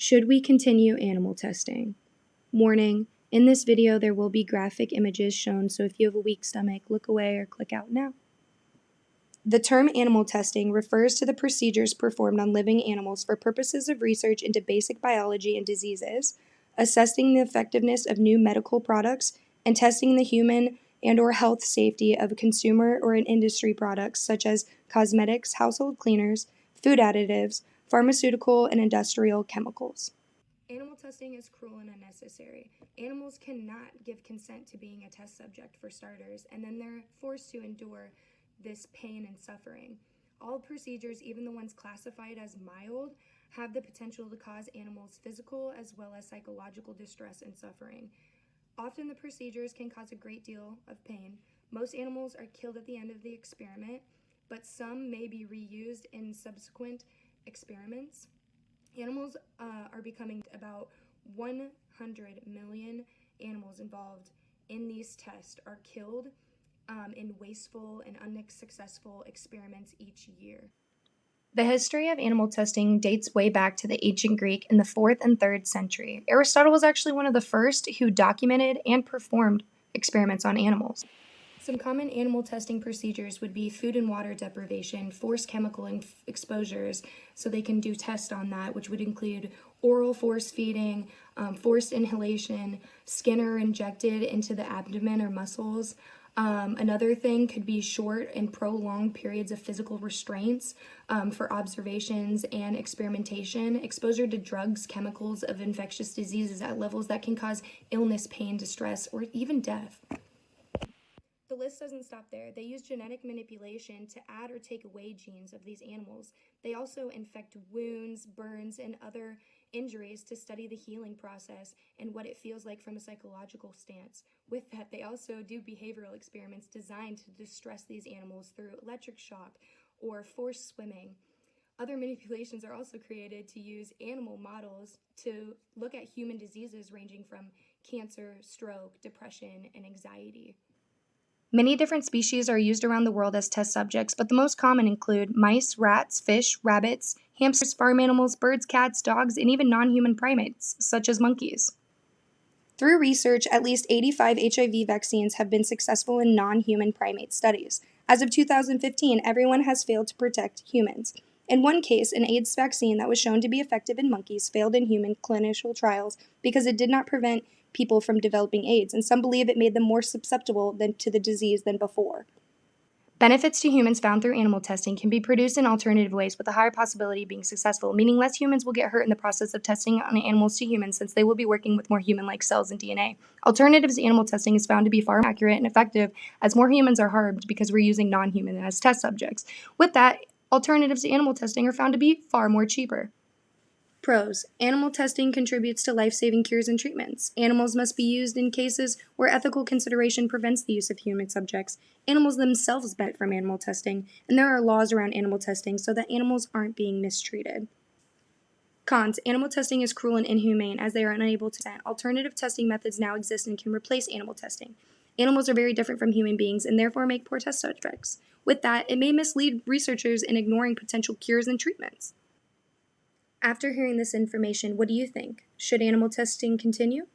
Should we continue animal testing? Warning, in this video there will be graphic images shown, so if you have a weak stomach, look away or click out now. The term animal testing refers to the procedures performed on living animals for purposes of research into basic biology and diseases, assessing the effectiveness of new medical products, and testing the human and/or health safety of consumer or industry products such as cosmetics, household cleaners, food additives, pharmaceutical and industrial chemicals. Animal testing is cruel and unnecessary. Animals cannot give consent to being a test subject for starters, and then they're forced to endure this pain and suffering. All procedures, even the ones classified as mild, have the potential to cause animals physical as well as psychological distress and suffering. Often the procedures can cause a great deal of pain. Most animals are killed at the end of the experiment, but some may be reused in subsequent experiments. Animals are becoming about 100 million animals involved in these tests are killed in wasteful and unsuccessful experiments each year. The history of animal testing dates way back to the ancient Greek in the 4th and 3rd century. Aristotle was actually one of the first who documented and performed experiments on animals. Some common animal testing procedures would be food and water deprivation, forced chemical exposures, so they can do tests on that, which would include oral force feeding, forced inhalation, skin or injected into the abdomen or muscles. Another thing could be short and prolonged periods of physical restraints for observations and experimentation, exposure to drugs, chemicals of infectious diseases at levels that can cause illness, pain, distress, or even death. The list doesn't stop there. They use genetic manipulation to add or take away genes of these animals. They also infect wounds, burns, and other injuries to study the healing process and what it feels like from a psychological stance. With that, they also do behavioral experiments designed to distress these animals through electric shock or forced swimming. Other manipulations are also created to use animal models to look at human diseases ranging from cancer, stroke, depression, and anxiety. Many different species are used around the world as test subjects, but the most common include mice, rats, fish, rabbits, hamsters, farm animals, birds, cats, dogs, and even non-human primates, such as monkeys. Through research, at least 85 HIV vaccines have been successful in non-human primate studies. As of 2015, everyone has failed to protect humans. In one case, an AIDS vaccine that was shown to be effective in monkeys failed in human clinical trials because it did not prevent people from developing AIDS, and some believe it made them more susceptible to the disease than before. Benefits to humans found through animal testing can be produced in alternative ways with a higher possibility of being successful, meaning less humans will get hurt in the process of testing on animals to humans since they will be working with more human-like cells and DNA. Alternatives to animal testing is found to be far more accurate and effective as more humans are harmed because we're using non-human as test subjects. With that, alternatives to animal testing are found to be far more cheaper. Pros. Animal testing contributes to life-saving cures and treatments. Animals must be used in cases where ethical consideration prevents the use of human subjects. Animals themselves benefit from animal testing, and there are laws around animal testing so that animals aren't being mistreated. Cons. Animal testing is cruel and inhumane as they are unable to consent. Alternative testing methods now exist and can replace animal testing. Animals are very different from human beings and therefore make poor test subjects. With that, it may mislead researchers in ignoring potential cures and treatments. After hearing this information, what do you think? Should animal testing continue?